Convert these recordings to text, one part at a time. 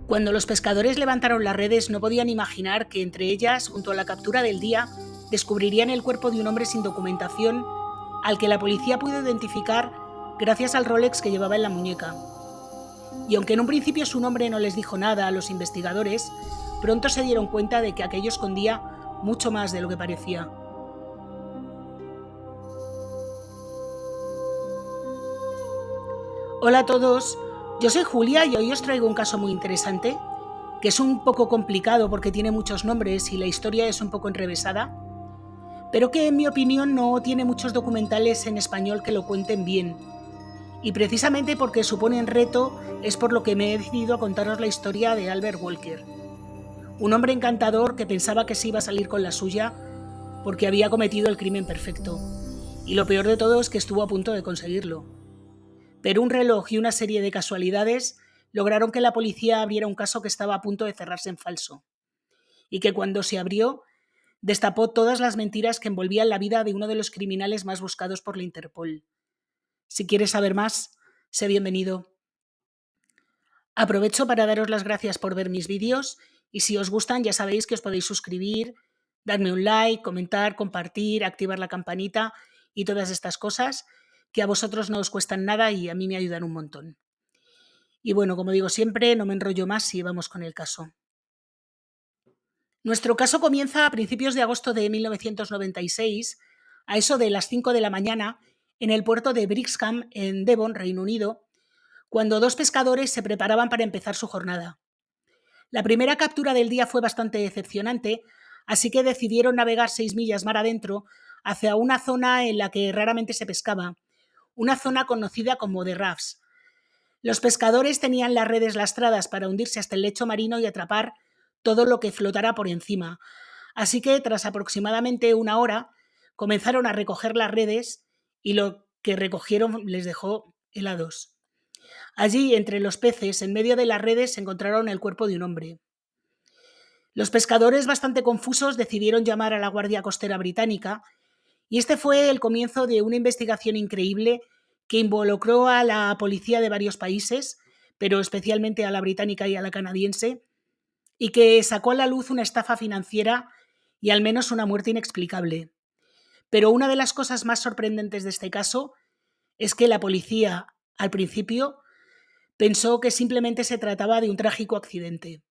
Cuando los pescadores levantaron las redes no podían imaginar que entre ellas, junto a la captura del día, descubrirían el cuerpo de un hombre sin documentación al que la policía pudo identificar gracias al Rolex que llevaba en la muñeca. Y aunque en un principio su nombre no les dijo nada a los investigadores, pronto se dieron cuenta de que aquello escondía mucho más de lo que parecía. Hola a todos, yo soy Julia y hoy os traigo un caso muy interesante, que es un poco complicado porque tiene muchos nombres y la historia es un poco enrevesada, pero que en mi opinión no tiene muchos documentales en español que lo cuenten bien. Y precisamente porque suponen reto es por lo que me he decidido a contaros la historia de Albert Walker, un hombre encantador que pensaba que se iba a salir con la suya porque había cometido el crimen perfecto. Y lo peor de todo es que estuvo a punto de conseguirlo. Pero un reloj y una serie de casualidades lograron que la policía abriera un caso que estaba a punto de cerrarse en falso. Y que cuando se abrió, destapó todas las mentiras que envolvían la vida de uno de los criminales más buscados por la Interpol. Si quieres saber más, sé bienvenido. Aprovecho para daros las gracias por ver mis vídeos y si os gustan ya sabéis que os podéis suscribir, darme un like, comentar, compartir, activar la campanita y todas estas cosas que a vosotros no os cuestan nada y a mí me ayudan un montón. Y bueno, como digo siempre, no me enrollo más y vamos con el caso. Nuestro caso comienza a principios de agosto de 1996, a eso de las 5 de la mañana, en el puerto de Brixham, en Devon, Reino Unido, cuando dos pescadores se preparaban para empezar su jornada. La primera captura del día fue bastante decepcionante, así que decidieron navegar 6 millas mar adentro hacia una zona en la que raramente se pescaba, una zona conocida como The Rafts. Los pescadores tenían las redes lastradas para hundirse hasta el lecho marino y atrapar todo lo que flotara por encima, así que tras aproximadamente una hora comenzaron a recoger las redes y lo que recogieron les dejó helados. Allí, entre los peces, en medio de las redes, encontraron el cuerpo de un hombre. Los pescadores, bastante confusos, decidieron llamar a la Guardia Costera Británica y este fue el comienzo de una investigación increíble que involucró a la policía de varios países, pero especialmente a la británica y a la canadiense, y que sacó a la luz una estafa financiera y al menos una muerte inexplicable. Pero una de las cosas más sorprendentes de este caso es que la policía, al principio, pensó que simplemente se trataba de un trágico accidente.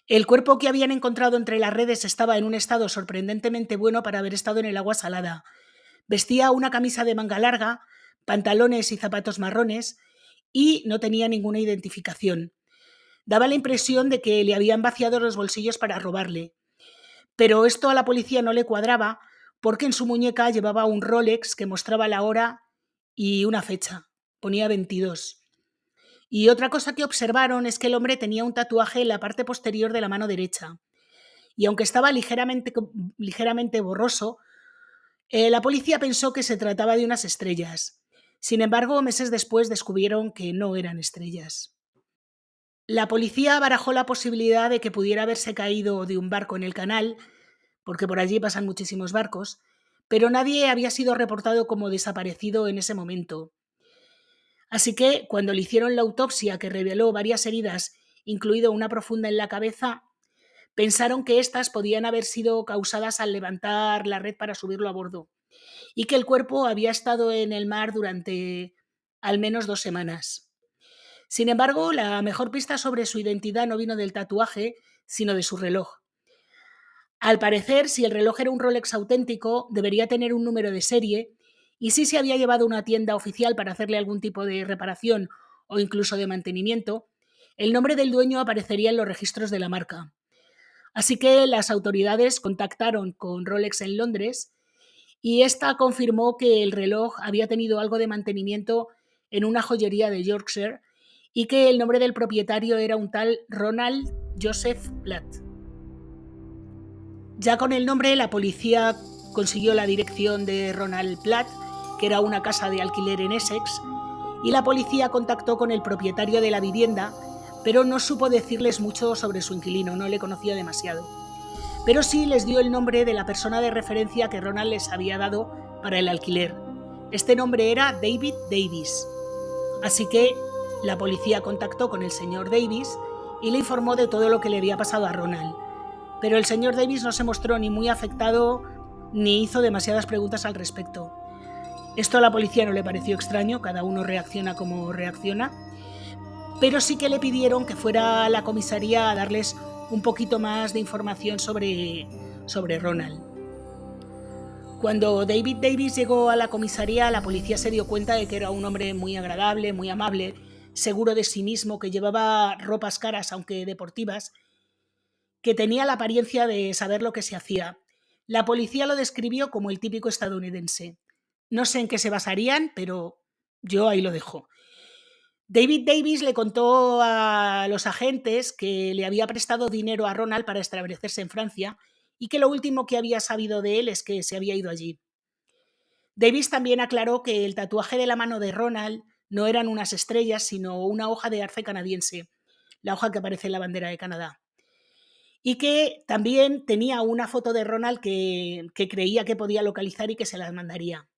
El cuerpo que habían encontrado entre las redes estaba en un estado sorprendentemente bueno para haber estado en el agua salada. Vestía una camisa de manga larga, pantalones y zapatos marrones y no tenía ninguna identificación. Daba la impresión de que le habían vaciado los bolsillos para robarle. Pero esto a la policía no le cuadraba porque en su muñeca llevaba un Rolex que mostraba la hora y una fecha. Ponía 22. Y otra cosa que observaron es que el hombre tenía un tatuaje en la parte posterior de la mano derecha. Y aunque estaba ligeramente borroso, la policía pensó que se trataba de unas estrellas. Sin embargo, meses después descubrieron que no eran estrellas. La policía barajó la posibilidad de que pudiera haberse caído de un barco en el canal, porque por allí pasan muchísimos barcos, pero nadie había sido reportado como desaparecido en ese momento. Así que, cuando le hicieron la autopsia que reveló varias heridas, incluido una profunda en la cabeza, pensaron que éstas podían haber sido causadas al levantar la red para subirlo a bordo, y que el cuerpo había estado en el mar durante al menos 2 semanas. Sin embargo, la mejor pista sobre su identidad no vino del tatuaje, sino de su reloj. Al parecer, si el reloj era un Rolex auténtico, debería tener un número de serie, y si se había llevado a una tienda oficial para hacerle algún tipo de reparación o incluso de mantenimiento, el nombre del dueño aparecería en los registros de la marca. Así que las autoridades contactaron con Rolex en Londres y esta confirmó que el reloj había tenido algo de mantenimiento en una joyería de Yorkshire y que el nombre del propietario era un tal Ronald Joseph Platt. Ya con el nombre, la policía consiguió la dirección de Ronald Platt, que era una casa de alquiler en Essex, y la policía contactó con el propietario de la vivienda, pero no supo decirles mucho sobre su inquilino, no le conocía demasiado. Pero sí les dio el nombre de la persona de referencia que Ronald les había dado para el alquiler. Este nombre era David Davis. Así que La policía contactó con el señor Davis y le informó de todo lo que le había pasado a Ronald. Pero el señor Davis no se mostró ni muy afectado ni hizo demasiadas preguntas al respecto. Esto a la policía no le pareció extraño, cada uno reacciona como reacciona, pero sí que le pidieron que fuera a la comisaría a darles un poquito más de información sobre Ronald. Cuando David Davis llegó a la comisaría, la policía se dio cuenta de que era un hombre muy agradable, muy amable, seguro de sí mismo, que llevaba ropas caras, aunque deportivas, que tenía la apariencia de saber lo que se hacía. La policía lo describió como el típico estadounidense. No sé en qué se basarían, pero yo ahí lo dejo. David Davis le contó a los agentes que le había prestado dinero a Ronald para establecerse en Francia y que lo último que había sabido de él es que se había ido allí. Davis también aclaró que el tatuaje de la mano de Ronald no eran unas estrellas, sino una hoja de arce canadiense, la hoja que aparece en la bandera de Canadá. Y que también tenía una foto de Ronald que creía que podía localizar y que se las mandaría.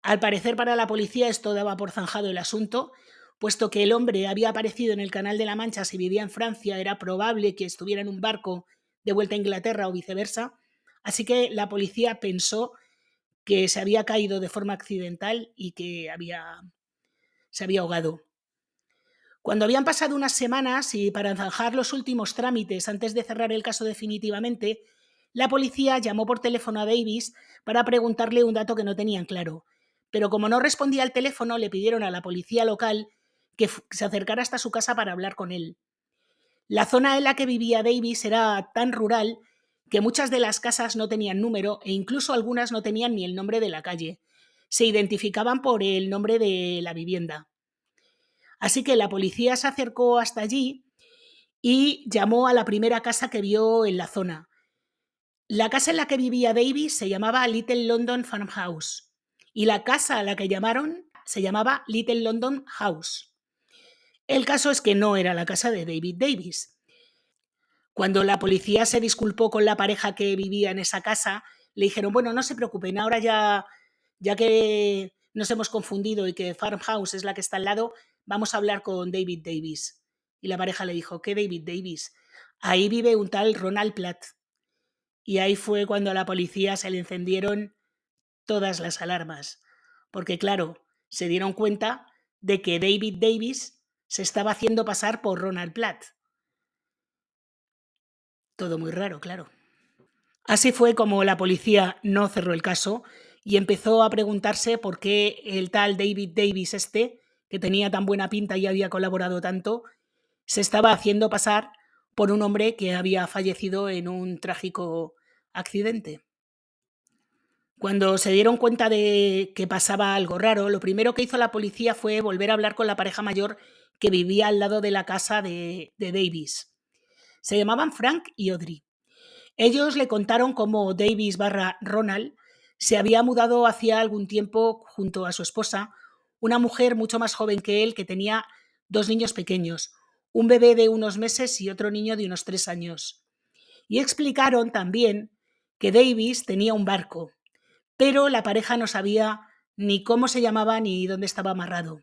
Al parecer, para la policía esto daba por zanjado el asunto, puesto que el hombre había aparecido en el Canal de la Mancha. Si vivía en Francia, era probable que estuviera en un barco de vuelta a Inglaterra o viceversa. Así que la policía pensó que se había caído de forma accidental y que se había ahogado. Cuando habían pasado unas semanas y para zanjar los últimos trámites antes de cerrar el caso definitivamente, la policía llamó por teléfono a Davis para preguntarle un dato que no tenían claro. Pero como no respondía al teléfono, le pidieron a la policía local que se acercara hasta su casa para hablar con él. La zona en la que vivía Davis era tan rural que muchas de las casas no tenían número e incluso algunas no tenían ni el nombre de la calle. Se identificaban por el nombre de la vivienda. Así que la policía se acercó hasta allí y llamó a la primera casa que vio en la zona. La casa en la que vivía Davis se llamaba Little London Farmhouse y la casa a la que llamaron se llamaba Little London House. El caso es que no era la casa de David Davis. Cuando la policía se disculpó con la pareja que vivía en esa casa, le dijeron, bueno, no se preocupen, ahora ya que nos hemos confundido y que Farmhouse es la que está al lado, vamos a hablar con David Davis. Y la pareja le dijo, ¿qué David Davis? Ahí vive un tal Ronald Platt. Y ahí fue cuando a la policía se le encendieron todas las alarmas. Porque claro, se dieron cuenta de que David Davis se estaba haciendo pasar por Ronald Platt. Todo muy raro, claro. Así fue como la policía no cerró el caso y empezó a preguntarse por qué el tal David Davis que tenía tan buena pinta y había colaborado tanto, se estaba haciendo pasar por un hombre que había fallecido en un trágico accidente. Cuando se dieron cuenta de que pasaba algo raro, lo primero que hizo la policía fue volver a hablar con la pareja mayor que vivía al lado de la casa de Davis. Se llamaban Frank y Audrey. Ellos le contaron cómo Davis barra Ronald se había mudado hacía algún tiempo junto a su esposa, una mujer mucho más joven que él que tenía dos niños pequeños, un bebé de unos meses y otro niño de unos 3 años. Y explicaron también que Davis tenía un barco, pero la pareja no sabía ni cómo se llamaba ni dónde estaba amarrado.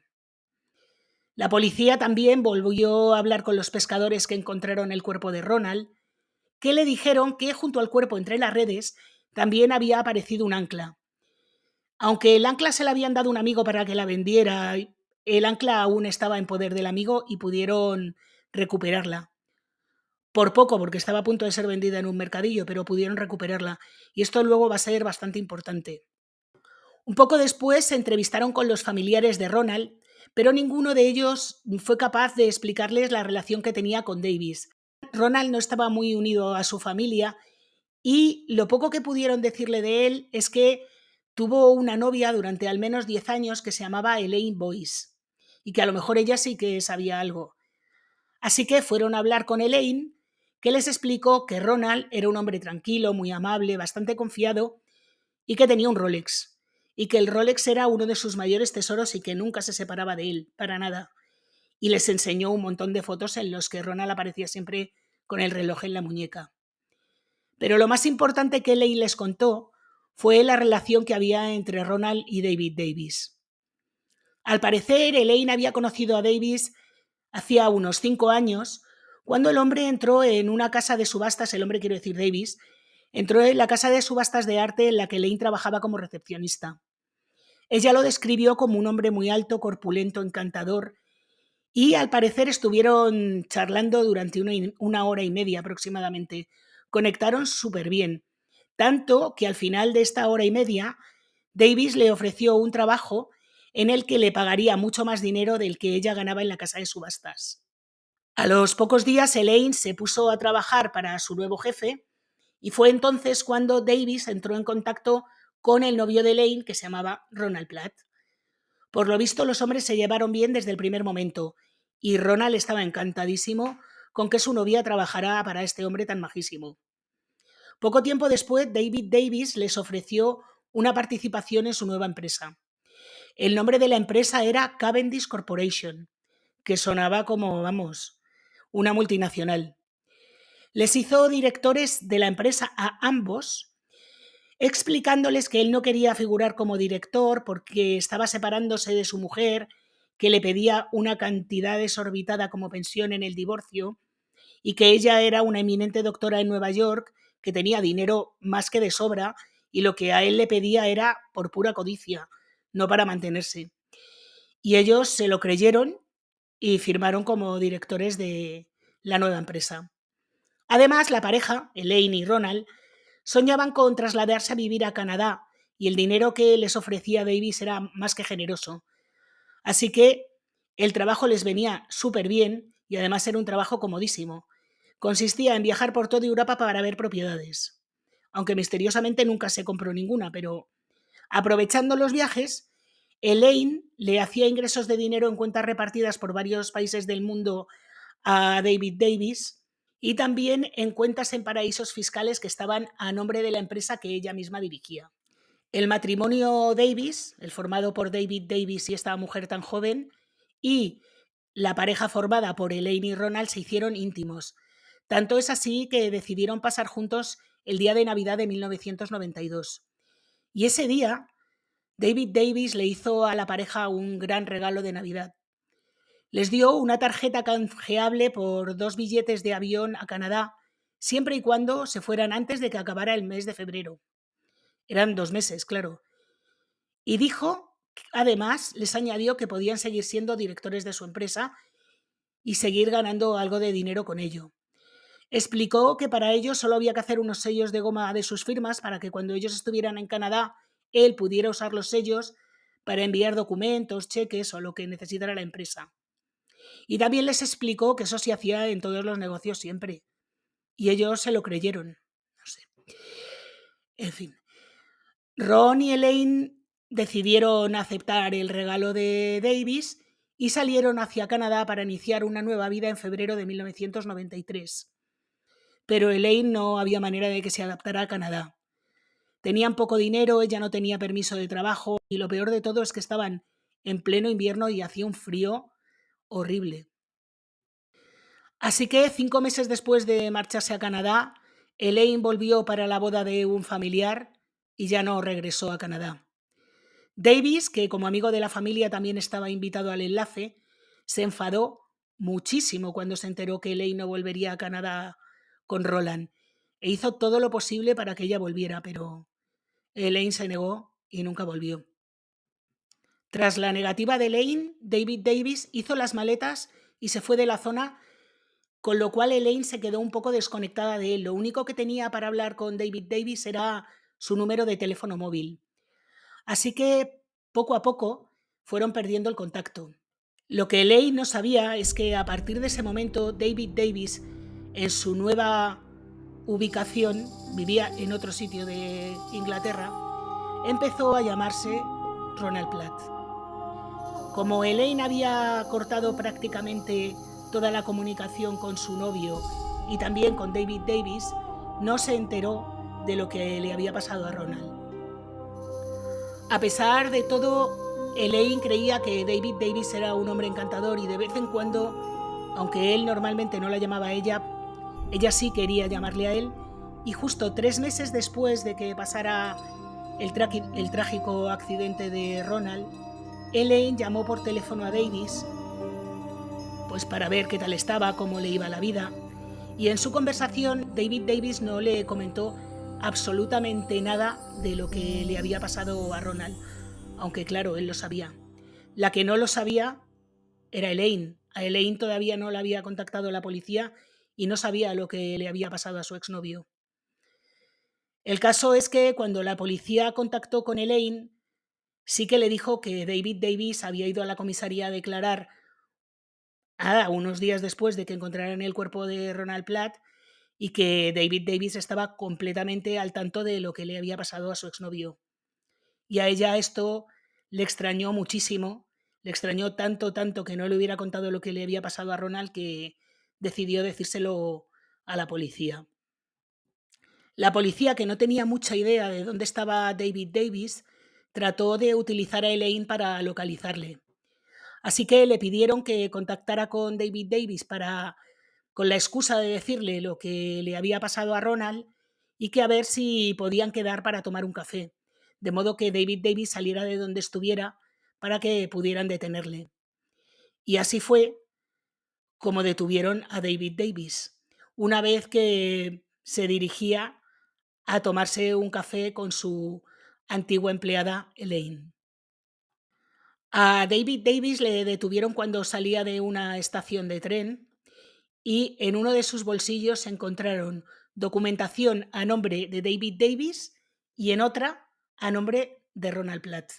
La policía también volvió a hablar con los pescadores que encontraron el cuerpo de Ronald, que le dijeron que junto al cuerpo entre las redes también había aparecido un ancla. Aunque el ancla se la habían dado a un amigo para que la vendiera, el ancla aún estaba en poder del amigo y pudieron recuperarla. Por poco, porque estaba a punto de ser vendida en un mercadillo, pero pudieron recuperarla. Y esto luego va a ser bastante importante. Un poco después se entrevistaron con los familiares de Ronald, pero ninguno de ellos fue capaz de explicarles la relación que tenía con Davis. Ronald no estaba muy unido a su familia y lo poco que pudieron decirle de él es que tuvo una novia durante al menos 10 años que se llamaba Elaine Boyce y que a lo mejor ella sí que sabía algo. Así que fueron a hablar con Elaine, que les explicó que Ronald era un hombre tranquilo, muy amable, bastante confiado y que tenía un Rolex. Y que el Rolex era uno de sus mayores tesoros y que nunca se separaba de él, para nada. Y les enseñó un montón de fotos en los que Ronald aparecía siempre con el reloj en la muñeca. Pero lo más importante que Elaine les contó fue la relación que había entre Ronald y David Davis. Al parecer, Elaine había conocido a Davis hacía unos 5 años, cuando el hombre entró en una casa de subastas, el hombre quiero decir Davis, entró en la casa de subastas de arte en la que Elaine trabajaba como recepcionista. Ella lo describió como un hombre muy alto, corpulento, encantador, y al parecer estuvieron charlando durante una hora y media aproximadamente. Conectaron súper bien, tanto que al final de esta hora y media, Davis le ofreció un trabajo en el que le pagaría mucho más dinero del que ella ganaba en la casa de subastas. A los pocos días, Elaine se puso a trabajar para su nuevo jefe y fue entonces cuando Davis entró en contacto con el novio de Elaine, que se llamaba Ronald Platt. Por lo visto, los hombres se llevaron bien desde el primer momento y Ronald estaba encantadísimo con que su novia trabajara para este hombre tan majísimo. Poco tiempo después, David Davis les ofreció una participación en su nueva empresa. El nombre de la empresa era Cavendish Corporation, que sonaba como, vamos, una multinacional. Les hizo directores de la empresa a ambos, explicándoles que él no quería figurar como director porque estaba separándose de su mujer, que le pedía una cantidad desorbitada como pensión en el divorcio, y que ella era una eminente doctora en Nueva York, que tenía dinero más que de sobra, y lo que a él le pedía era por pura codicia, no para mantenerse. Y ellos se lo creyeron y firmaron como directores de la nueva empresa. Además, la pareja, Elaine y Ronald, soñaban con trasladarse a vivir a Canadá y el dinero que les ofrecía Davis era más que generoso. Así que el trabajo les venía súper bien y además era un trabajo comodísimo. Consistía en viajar por toda Europa para ver propiedades. Aunque misteriosamente nunca se compró ninguna, pero aprovechando los viajes, Elaine le hacía ingresos de dinero en cuentas repartidas por varios países del mundo a David Davis y también en cuentas en paraísos fiscales que estaban a nombre de la empresa que ella misma dirigía. El matrimonio Davis, el formado por David Davis y esta mujer tan joven, y la pareja formada por Elaine y Ronald se hicieron íntimos. Tanto es así que decidieron pasar juntos el día de Navidad de 1992. Y ese día, David Davis le hizo a la pareja un gran regalo de Navidad. Les dio una tarjeta canjeable por 2 billetes de avión a Canadá, siempre y cuando se fueran antes de que acabara el mes de febrero. Eran 2 meses, claro. Y dijo, además, les añadió que podían seguir siendo directores de su empresa y seguir ganando algo de dinero con ello. Explicó que para ello solo había que hacer unos sellos de goma de sus firmas para que cuando ellos estuvieran en Canadá, él pudiera usar los sellos para enviar documentos, cheques o lo que necesitara la empresa. Y también les explicó que eso se hacía en todos los negocios siempre. Y ellos se lo creyeron. No sé. En fin. Ron y Elaine decidieron aceptar el regalo de Davis y salieron hacia Canadá para iniciar una nueva vida en febrero de 1993. Pero Elaine no había manera de que se adaptara a Canadá. Tenían poco dinero, ella no tenía permiso de trabajo y lo peor de todo es que estaban en pleno invierno y hacía un frío horrible. Así que 5 meses después de marcharse a Canadá, Elaine volvió para la boda de un familiar y ya no regresó a Canadá. Davis, que como amigo de la familia también estaba invitado al enlace, se enfadó muchísimo cuando se enteró que Elaine no volvería a Canadá con Roland e hizo todo lo posible para que ella volviera, pero Elaine se negó y nunca volvió. Tras la negativa de Elaine, David Davis hizo las maletas y se fue de la zona, con lo cual Elaine se quedó un poco desconectada de él. Lo único que tenía para hablar con David Davis era su número de teléfono móvil. Así que, poco a poco, fueron perdiendo el contacto. Lo que Elaine no sabía es que a partir de ese momento David Davis, en su nueva ubicación, vivía en otro sitio de Inglaterra, empezó a llamarse Ronald Platt. Como Elaine había cortado prácticamente toda la comunicación con su novio y también con David Davis, no se enteró de lo que le había pasado a Ronald. A pesar de todo, Elaine creía que David Davis era un hombre encantador y de vez en cuando, aunque él normalmente no la llamaba a ella sí quería llamarle a él, y justo 3 meses después de que pasara el trágico accidente de Ronald, Elaine llamó por teléfono a Davis, pues para ver qué tal estaba, cómo le iba la vida, y en su conversación David Davis no le comentó absolutamente nada de lo que le había pasado a Ronald, aunque claro, él lo sabía. La que no lo sabía era Elaine. A Elaine todavía no la había contactado la policía y no sabía lo que le había pasado a su exnovio. El caso es que cuando la policía contactó con Elaine, sí que le dijo que David Davis había ido a la comisaría a declarar unos días después de que encontraran el cuerpo de Ronald Platt y que David Davis estaba completamente al tanto de lo que le había pasado a su exnovio. Y a ella esto le extrañó muchísimo, le extrañó tanto, tanto que no le hubiera contado lo que le había pasado a Ronald que decidió decírselo a la policía. La policía, que no tenía mucha idea de dónde estaba David Davis, trató de utilizar a Elaine para localizarle. Así que le pidieron que contactara con David Davis con la excusa de decirle lo que le había pasado a Ronald y que a ver si podían quedar para tomar un café, de modo que David Davis saliera de donde estuviera para que pudieran detenerle. Y así fue como detuvieron a David Davis, una vez que se dirigía a tomarse un café con su antigua empleada Elaine. A David Davis le detuvieron cuando salía de una estación de tren y en uno de sus bolsillos se encontraron documentación a nombre de David Davis y en otra a nombre de Ronald Platt.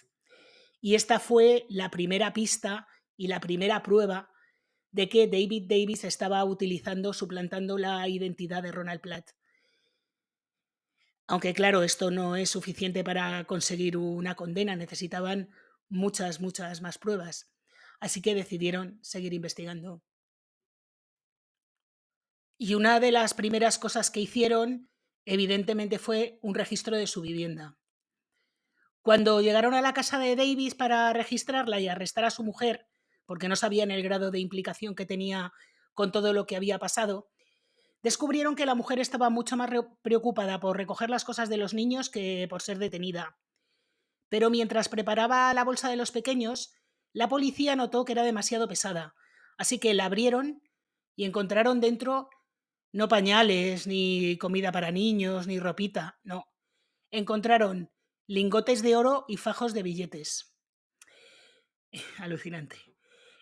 Y esta fue la primera pista y la primera prueba de que David Davis estaba suplantando la identidad de Ronald Platt. Aunque claro, esto no es suficiente para conseguir una condena, necesitaban muchas, muchas más pruebas. Así que decidieron seguir investigando. Y una de las primeras cosas que hicieron, evidentemente, fue un registro de su vivienda. Cuando llegaron a la casa de Davis para registrarla y arrestar a su mujer, porque no sabían el grado de implicación que tenía con todo lo que había pasado, descubrieron que la mujer estaba mucho más preocupada por recoger las cosas de los niños que por ser detenida. Pero mientras preparaba la bolsa de los pequeños, la policía notó que era demasiado pesada, así que la abrieron y encontraron dentro no pañales, ni comida para niños, ni ropita, no. Encontraron lingotes de oro y fajos de billetes. Alucinante.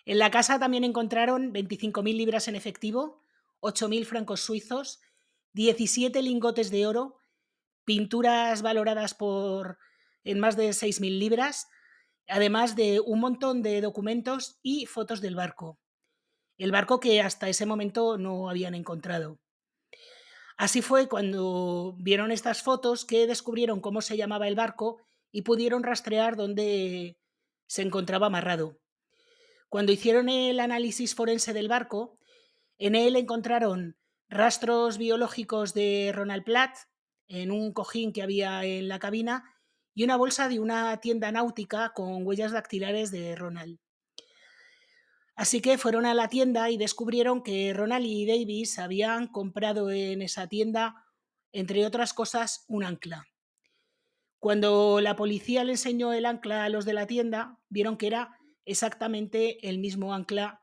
En la casa también encontraron 25.000 libras en efectivo, 8.000 francos suizos, 17 lingotes de oro, pinturas valoradas en más de 6.000 libras, además de un montón de documentos y fotos del barco. El barco que hasta ese momento no habían encontrado. Así fue cuando vieron estas fotos que descubrieron cómo se llamaba el barco y pudieron rastrear dónde se encontraba amarrado. Cuando hicieron el análisis forense del barco, en él encontraron rastros biológicos de Ronald Platt en un cojín que había en la cabina y una bolsa de una tienda náutica con huellas dactilares de Ronald. Así que fueron a la tienda y descubrieron que Ronald y Davis habían comprado en esa tienda, entre otras cosas, un ancla. Cuando la policía le enseñó el ancla a los de la tienda, vieron que era exactamente el mismo ancla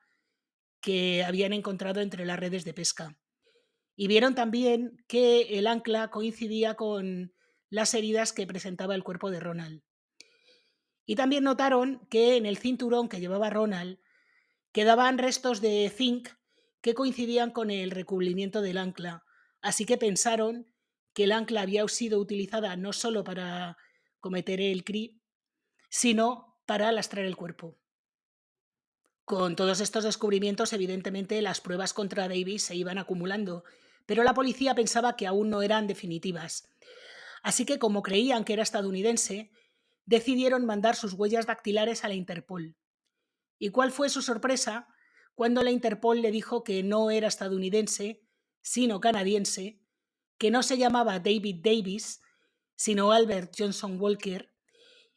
que habían encontrado entre las redes de pesca. Y vieron también que el ancla coincidía con las heridas que presentaba el cuerpo de Ronald. Y también notaron que en el cinturón que llevaba Ronald quedaban restos de zinc que coincidían con el recubrimiento del ancla, así que pensaron que el ancla había sido utilizada no solo para cometer el crimen, sino para lastrar el cuerpo. Con todos estos descubrimientos, evidentemente, las pruebas contra Davis se iban acumulando, pero la policía pensaba que aún no eran definitivas. Así que, como creían que era estadounidense, decidieron mandar sus huellas dactilares a la Interpol. ¿Y cuál fue su sorpresa cuando la Interpol le dijo que no era estadounidense, sino canadiense, que no se llamaba David Davis, sino Albert Johnson Walker,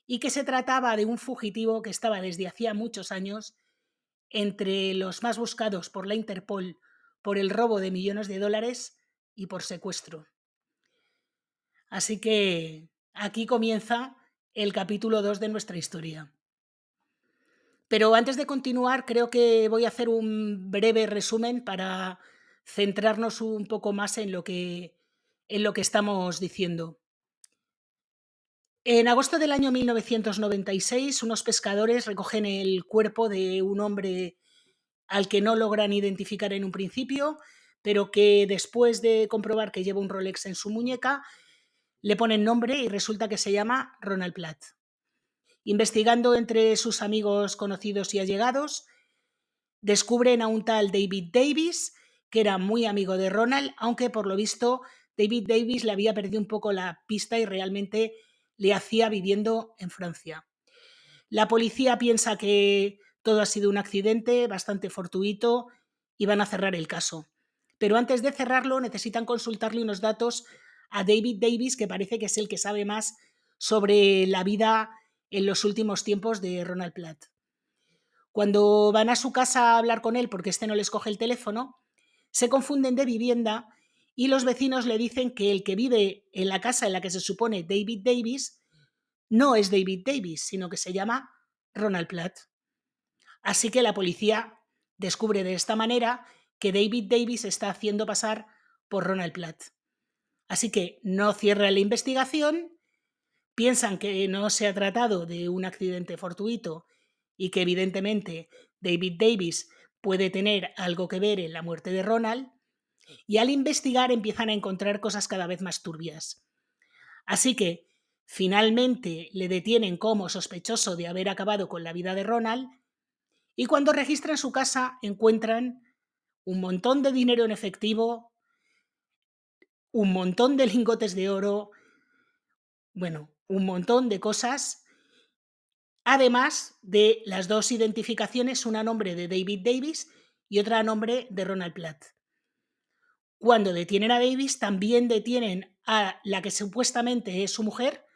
y que se trataba de un fugitivo que estaba desde hacía muchos años entre los más buscados por la Interpol por el robo de millones de dólares y por secuestro? Así que aquí comienza el capítulo 2 de nuestra historia. Pero antes de continuar, creo que voy a hacer un breve resumen para centrarnos un poco más en lo que estamos diciendo. En agosto del año 1996, unos pescadores recogen el cuerpo de un hombre al que no logran identificar en un principio, pero que después de comprobar que lleva un Rolex en su muñeca, le ponen nombre y resulta que se llama Ronald Platt. Investigando entre sus amigos conocidos y allegados, descubren a un tal David Davis, que era muy amigo de Ronald, aunque por lo visto David Davis le había perdido un poco la pista y realmente le hacía viviendo en Francia. La policía piensa que todo ha sido un accidente bastante fortuito y van a cerrar el caso. Pero antes de cerrarlo necesitan consultarle unos datos a David Davis, que parece que es el que sabe más sobre la vida en los últimos tiempos de Ronald Platt. Cuando van a su casa a hablar con él porque este no les coge el teléfono, se confunden de vivienda y los vecinos le dicen que el que vive en la casa en la que se supone David Davis no es David Davis, sino que se llama Ronald Platt. Así que la policía descubre de esta manera que David Davis está haciendo pasar por Ronald Platt. Así que no cierra la investigación, piensan que no se ha tratado de un accidente fortuito y que evidentemente David Davis puede tener algo que ver en la muerte de Ronald, y al investigar empiezan a encontrar cosas cada vez más turbias. Así que finalmente le detienen como sospechoso de haber acabado con la vida de Ronald y cuando registran su casa encuentran un montón de dinero en efectivo, un montón de lingotes de oro, bueno, un montón de cosas, además de las dos identificaciones, una a nombre de David Davis y otra a nombre de Ronald Platt. Cuando detienen a Davis, también detienen a la que supuestamente es su mujer,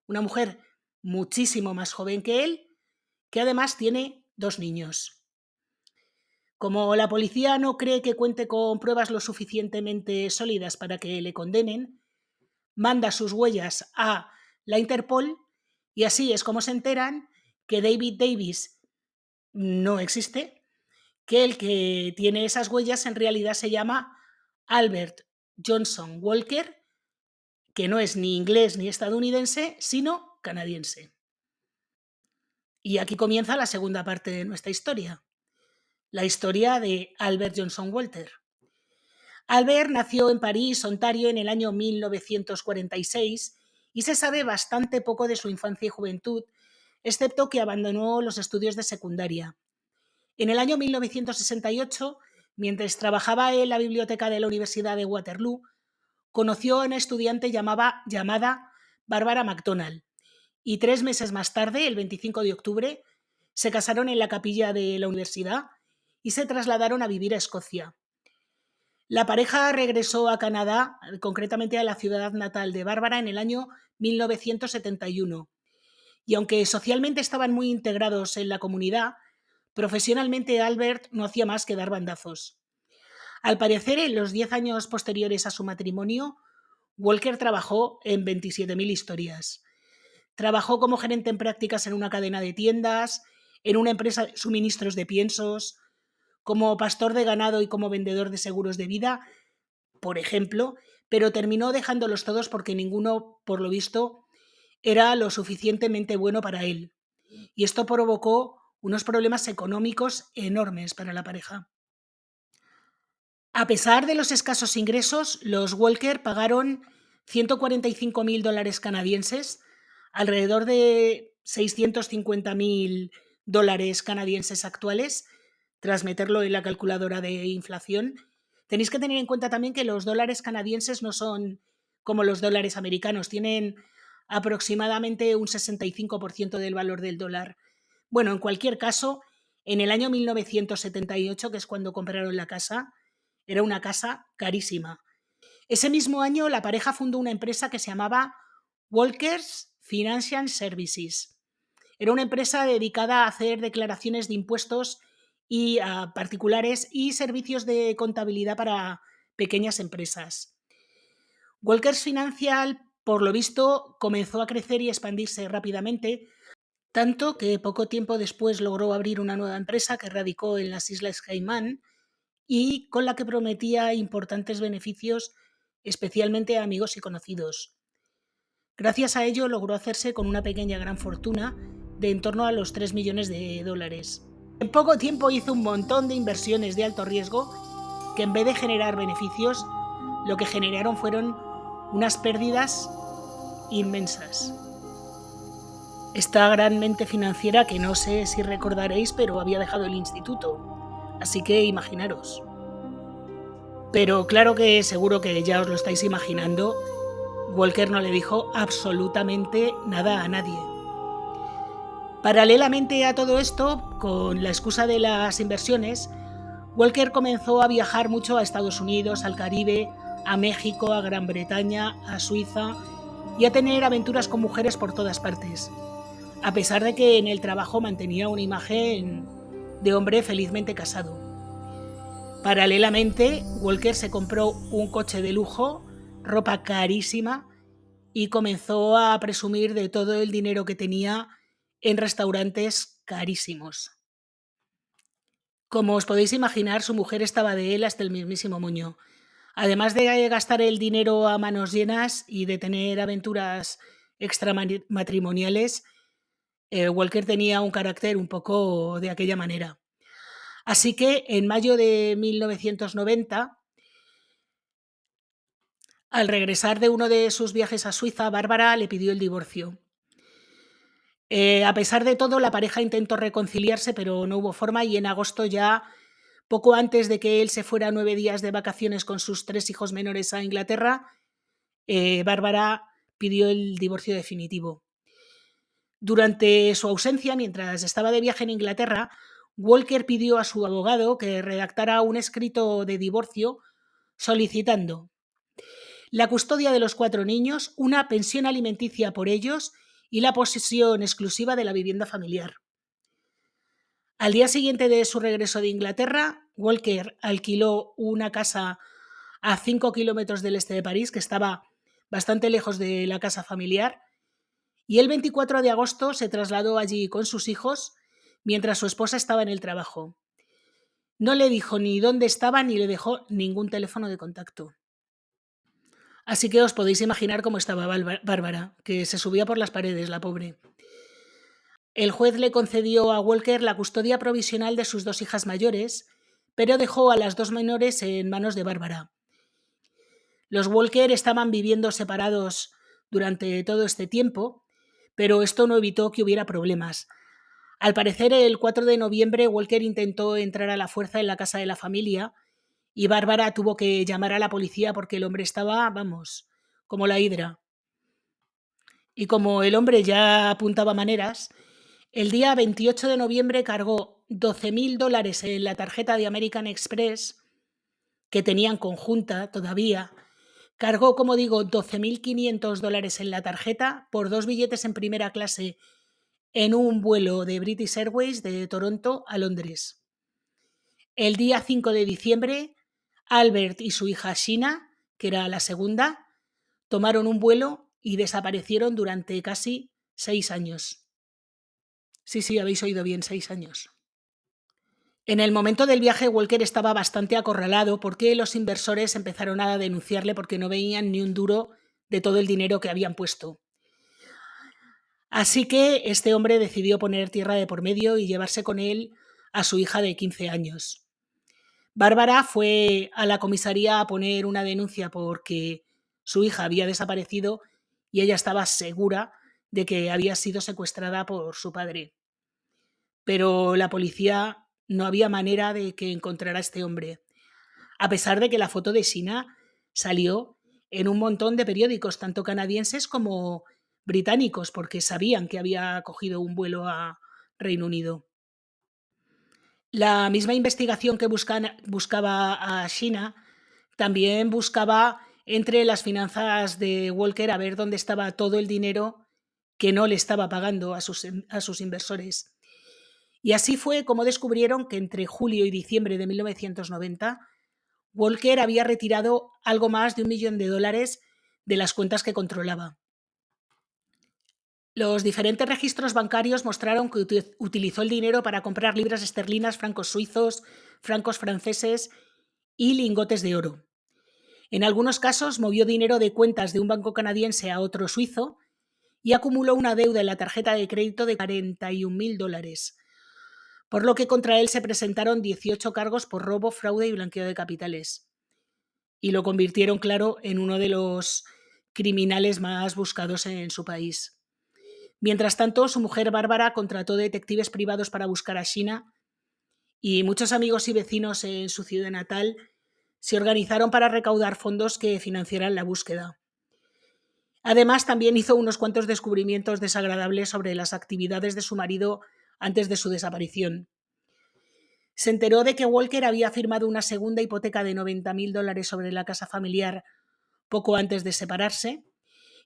una mujer muchísimo más joven que él, que además tiene 2 niños. Como la policía no cree que cuente con pruebas lo suficientemente sólidas para que le condenen, manda sus huellas a la Interpol y así es como se enteran que David Davis no existe, que el que tiene esas huellas en realidad se llama Albert Johnson Walker, que no es ni inglés ni estadounidense, sino canadiense. Y aquí comienza la segunda parte de nuestra historia, la historia de Albert Johnson Walter. Albert nació en París, Ontario, en el año 1946 y se sabe bastante poco de su infancia y juventud, excepto que abandonó los estudios de secundaria. En el año 1968, mientras trabajaba en la biblioteca de la Universidad de Waterloo, conoció a una estudiante llamada Barbara MacDonald y 3 meses más tarde, el 25 de octubre, se casaron en la capilla de la universidad y se trasladaron a vivir a Escocia. La pareja regresó a Canadá, concretamente a la ciudad natal de Bárbara, en el año 1971. Y aunque socialmente estaban muy integrados en la comunidad, profesionalmente Albert no hacía más que dar bandazos. Al parecer, en los 10 años posteriores a su matrimonio, Walker trabajó en 27.000 historias. Trabajó como gerente en prácticas en una cadena de tiendas, en una empresa de suministros de piensos, como pastor de ganado y como vendedor de seguros de vida, por ejemplo, pero terminó dejándolos todos porque ninguno, por lo visto, era lo suficientemente bueno para él. Y esto provocó unos problemas económicos enormes para la pareja. A pesar de los escasos ingresos, los Walker pagaron $145.000 canadienses, alrededor de $650.000 canadienses actuales, tras meterlo en la calculadora de inflación. Tenéis que tener en cuenta también que los dólares canadienses no son como los dólares americanos, tienen aproximadamente un 65% del valor del dólar. Bueno, en cualquier caso, en el año 1978, que es cuando compraron la casa, era una casa carísima. Ese mismo año la pareja fundó una empresa que se llamaba Walkers Financial Services. Era una empresa dedicada a hacer declaraciones de impuestos y a particulares y servicios de contabilidad para pequeñas empresas. Walkers Financial, por lo visto, comenzó a crecer y expandirse rápidamente tanto que poco tiempo después logró abrir una nueva empresa que radicó en las Islas Caimán y con la que prometía importantes beneficios, especialmente a amigos y conocidos. Gracias a ello logró hacerse con una pequeña gran fortuna de en torno a los 3 millones de dólares. En poco tiempo hizo un montón de inversiones de alto riesgo que en vez de generar beneficios, lo que generaron fueron unas pérdidas inmensas. Esta gran mente financiera, que no sé si recordaréis, pero había dejado el instituto, así que imaginaros. Pero claro que seguro que ya os lo estáis imaginando, Walker no le dijo absolutamente nada a nadie. Paralelamente a todo esto, con la excusa de las inversiones, Walker comenzó a viajar mucho a Estados Unidos, al Caribe, a México, a Gran Bretaña, a Suiza y a tener aventuras con mujeres por todas partes, a pesar de que en el trabajo mantenía una imagen de hombre felizmente casado. Paralelamente, Walker se compró un coche de lujo, ropa carísima y comenzó a presumir de todo el dinero que tenía en restaurantes carísimos. Como os podéis imaginar, su mujer estaba de él hasta el mismísimo moño. Además de gastar el dinero a manos llenas y de tener aventuras extramatrimoniales, Walker tenía un carácter un poco de aquella manera. Así que en mayo de 1990, al regresar de uno de sus viajes a Suiza, Bárbara le pidió el divorcio. A pesar de todo, la pareja intentó reconciliarse, pero no hubo forma y en agosto, ya poco antes de que él se fuera 9 días de vacaciones con sus 3 hijos menores a Inglaterra, Bárbara pidió el divorcio definitivo. Durante su ausencia, mientras estaba de viaje en Inglaterra, Walker pidió a su abogado que redactara un escrito de divorcio solicitando la custodia de los 4 niños, una pensión alimenticia por ellos y la posesión exclusiva de la vivienda familiar. Al día siguiente de su regreso de Inglaterra, Walker alquiló una casa a 5 kilómetros del este de París, que estaba bastante lejos de la casa familiar, y el 24 de agosto se trasladó allí con sus hijos mientras su esposa estaba en el trabajo. No le dijo ni dónde estaba ni le dejó ningún teléfono de contacto. Así que os podéis imaginar cómo estaba Bárbara, que se subía por las paredes, la pobre. El juez le concedió a Walker la custodia provisional de sus 2 hijas mayores, pero dejó a las 2 menores en manos de Bárbara. Los Walker estaban viviendo separados durante todo este tiempo, pero esto no evitó que hubiera problemas. Al parecer, el 4 de noviembre, Walker intentó entrar a la fuerza en la casa de la familia y Bárbara tuvo que llamar a la policía porque el hombre estaba, vamos, como la hidra. Y como el hombre ya apuntaba maneras, el día 28 de noviembre cargó $12,000 en la tarjeta de American Express, que tenían conjunta todavía. Cargó, como digo, $12,500 en la tarjeta por 2 billetes en primera clase en un vuelo de British Airways de Toronto a Londres. El día 5 de diciembre, Albert y su hija Sheena, que era la segunda, tomaron un vuelo y desaparecieron durante casi 6 años. Sí, habéis oído bien, 6 años. En el momento del viaje, Walker estaba bastante acorralado porque los inversores empezaron a denunciarle porque no veían ni un duro de todo el dinero que habían puesto. Así que este hombre decidió poner tierra de por medio y llevarse con él a su hija de 15 años. Bárbara fue a la comisaría a poner una denuncia porque su hija había desaparecido y ella estaba segura de que había sido secuestrada por su padre. Pero la policía no había manera de que encontrara a este hombre, a pesar de que la foto de Sheena salió en un montón de periódicos, tanto canadienses como británicos, porque sabían que había cogido un vuelo a Reino Unido. La misma investigación que buscaba a Sheena también buscaba entre las finanzas de Walker a ver dónde estaba todo el dinero que no le estaba pagando a sus inversores. Y así fue como descubrieron que entre julio y diciembre de 1990 Walker había retirado algo más de $1 millón de las cuentas que controlaba. Los diferentes registros bancarios mostraron que utilizó el dinero para comprar libras esterlinas, francos suizos, francos franceses y lingotes de oro. En algunos casos movió dinero de cuentas de un banco canadiense a otro suizo y acumuló una deuda en la tarjeta de crédito de $41.000, por lo que contra él se presentaron 18 cargos por robo, fraude y blanqueo de capitales. Y lo convirtieron, claro, en uno de los criminales más buscados en su país. Mientras tanto, su mujer Bárbara contrató detectives privados para buscar a Sheena y muchos amigos y vecinos en su ciudad natal se organizaron para recaudar fondos que financiaran la búsqueda. Además, también hizo unos cuantos descubrimientos desagradables sobre las actividades de su marido antes de su desaparición. Se enteró de que Walker había firmado una segunda hipoteca de $90.000 sobre la casa familiar poco antes de separarse,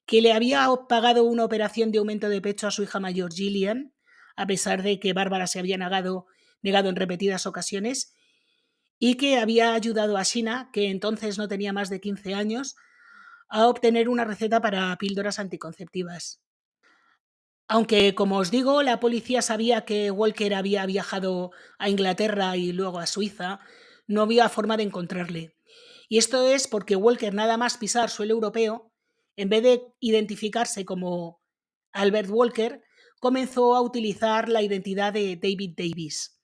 que le había pagado una operación de aumento de pecho a su hija mayor Gillian, a pesar de que Bárbara se había negado en repetidas ocasiones, y que había ayudado a Sheena, que entonces no tenía más de 15 años, a obtener una receta para píldoras anticonceptivas. Aunque, como os digo, la policía sabía que Walker había viajado a Inglaterra y luego a Suiza, no había forma de encontrarle. Y esto es porque Walker, nada más pisar suelo europeo, en vez de identificarse como Albert Walker, comenzó a utilizar la identidad de David Davis.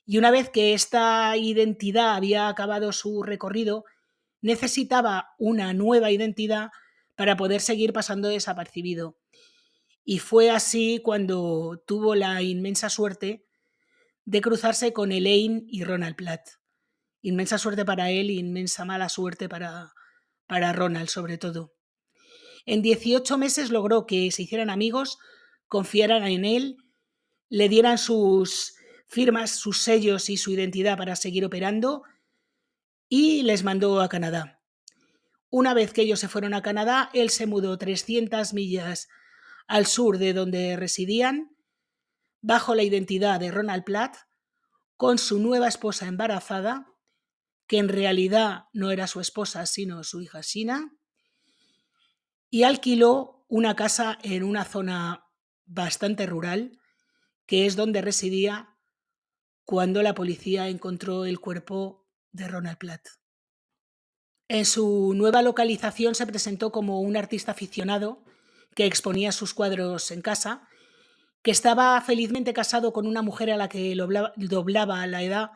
Y una vez que esta identidad había acabado su recorrido, necesitaba una nueva identidad para poder seguir pasando desapercibido. Y fue así cuando tuvo la inmensa suerte de cruzarse con Elaine y Ronald Platt. Inmensa suerte para él y inmensa mala suerte para Ronald, sobre todo. En 18 meses logró que se hicieran amigos, confiaran en él, le dieran sus firmas, sus sellos y su identidad para seguir operando y les mandó a Canadá. Una vez que ellos se fueron a Canadá, él se mudó 300 millas al sur de donde residían, bajo la identidad de Ronald Platt, con su nueva esposa embarazada, que en realidad no era su esposa, sino su hija Sheena, y alquiló una casa en una zona bastante rural, que es donde residía cuando la policía encontró el cuerpo de Ronald Platt. En su nueva localización se presentó como un artista aficionado que exponía sus cuadros en casa, que estaba felizmente casado con una mujer a la que doblaba la edad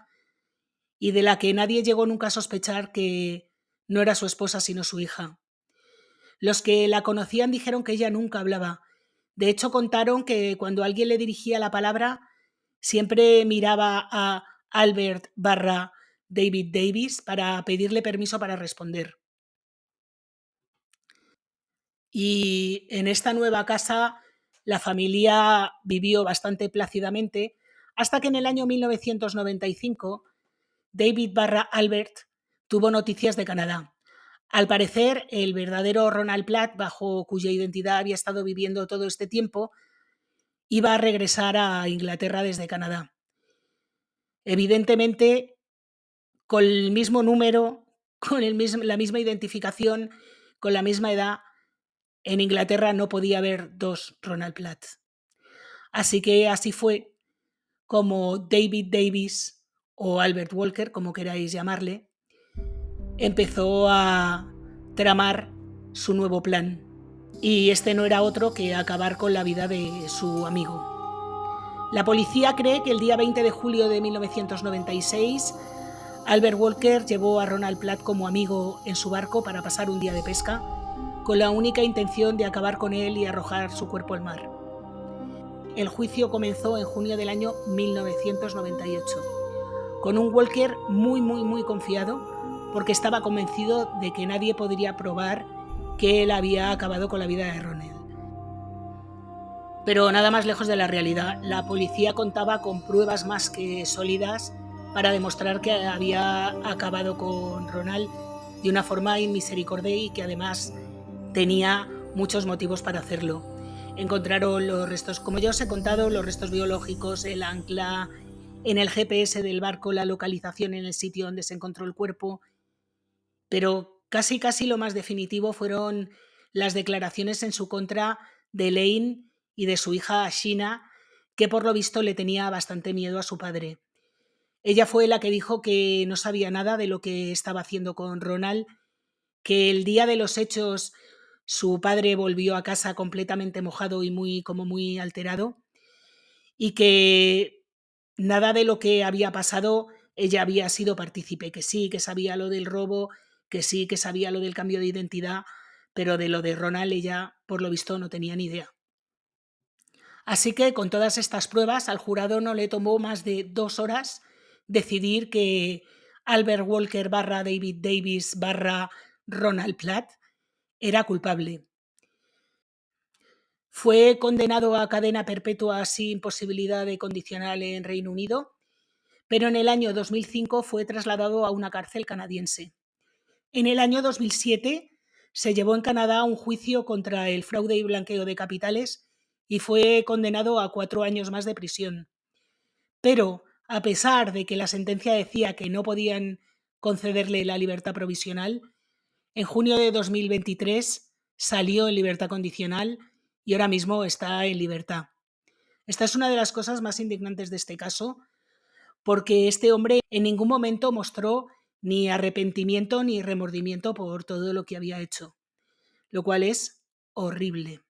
y de la que nadie llegó nunca a sospechar que no era su esposa sino su hija. Los que la conocían dijeron que ella nunca hablaba. De hecho, contaron que cuando alguien le dirigía la palabra, siempre miraba a Albert barra David Davis para pedirle permiso para responder. Y en esta nueva casa la familia vivió bastante plácidamente hasta que en el año 1995 David barra Albert tuvo noticias de Canadá. Al parecer, el verdadero Ronald Platt, bajo cuya identidad había estado viviendo todo este tiempo, iba a regresar a Inglaterra desde Canadá. Evidentemente, con el mismo número, con la misma identificación, con la misma edad, en Inglaterra no podía haber dos Ronald Platt. Así que así fue como David Davis, o Albert Walker, como queráis llamarle, empezó a tramar su nuevo plan. Y este no era otro que acabar con la vida de su amigo. La policía cree que el día 20 de julio de 1996 Albert Walker llevó a Ronald Platt como amigo en su barco para pasar un día de pesca, con la única intención de acabar con él y arrojar su cuerpo al mar. El juicio comenzó en junio del año 1998, con un Walker muy confiado, porque estaba convencido de que nadie podría probar que él había acabado con la vida de Ronald. Pero nada más lejos de la realidad. La policía contaba con pruebas más que sólidas para demostrar que había acabado con Ronald de una forma inmisericordia y que además tenía muchos motivos para hacerlo. Encontraron los restos, como ya os he contado, los restos biológicos, el ancla, en el GPS del barco, la localización en el sitio donde se encontró el cuerpo, pero casi lo más definitivo fueron las declaraciones en su contra de Elaine y de su hija Sheena, que por lo visto le tenía bastante miedo a su padre. Ella fue la que dijo que no sabía nada de lo que estaba haciendo con Ronald, que el día de los hechos su padre volvió a casa completamente mojado y muy alterado, y que nada de lo que había pasado ella había sido partícipe, que sí, que sabía lo del robo, que sí, que sabía lo del cambio de identidad, pero de lo de Ronald ella, por lo visto, no tenía ni idea. Así que con todas estas pruebas al jurado no le tomó más de 2 horas decidir que Albert Walker barra David Davis barra Ronald Platt era culpable. Fue condenado a cadena perpetua sin posibilidad de condicional en Reino Unido, pero en el año 2005 fue trasladado a una cárcel canadiense. En el año 2007 se llevó en Canadá un juicio contra el fraude y blanqueo de capitales y fue condenado a 4 años más de prisión. Pero, a pesar de que la sentencia decía que no podían concederle la libertad provisional, en junio de 2023 salió en libertad condicional y ahora mismo está en libertad. Esta es una de las cosas más indignantes de este caso, porque este hombre en ningún momento mostró ni arrepentimiento ni remordimiento por todo lo que había hecho, lo cual es horrible.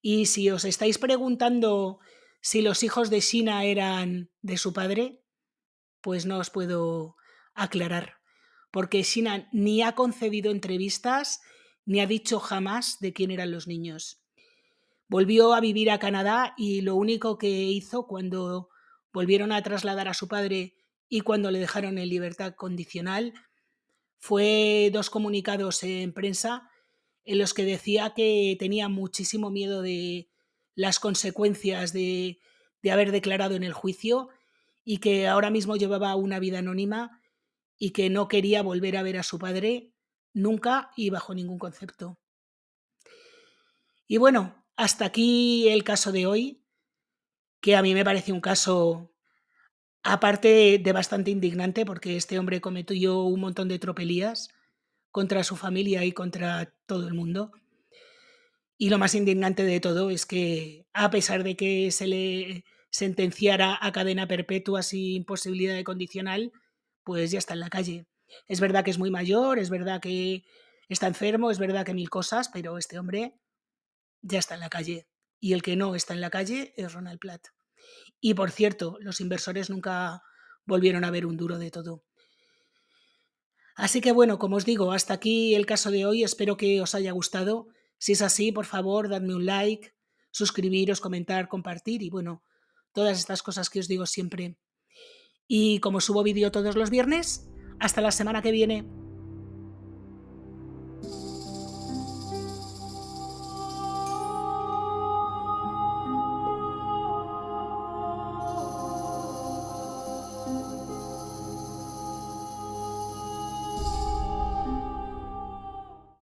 Y si os estáis preguntando si los hijos de Sheena eran de su padre, pues no os puedo aclarar, porque Sheena ni ha concedido entrevistas ni ha dicho jamás de quién eran los niños. Volvió a vivir a Canadá y lo único que hizo cuando volvieron a trasladar a su padre y cuando le dejaron en libertad condicional fue 2 comunicados en prensa en los que decía que tenía muchísimo miedo de las consecuencias de haber declarado en el juicio y que ahora mismo llevaba una vida anónima y que no quería volver a ver a su padre nunca y bajo ningún concepto. Y bueno, hasta aquí el caso de hoy, que a mí me parece un caso, aparte de bastante indignante, porque este hombre cometió un montón de tropelías contra su familia y contra todo el mundo. Y lo más indignante de todo es que, a pesar de que se le sentenciara a cadena perpetua sin posibilidad de condicional, pues ya está en la calle. Es verdad que es muy mayor, es verdad que está enfermo, es verdad que mil cosas, pero este hombre ya está en la calle. Y el que no está en la calle es Ronald Platt. Y por cierto, los inversores nunca volvieron a ver un duro de todo. Así que bueno, como os digo, hasta aquí el caso de hoy. Espero que os haya gustado. Si es así, por favor, dadme un like, suscribiros, comentar, compartir y bueno, todas estas cosas que os digo siempre. Y como subo vídeo todos los viernes, hasta la semana que viene.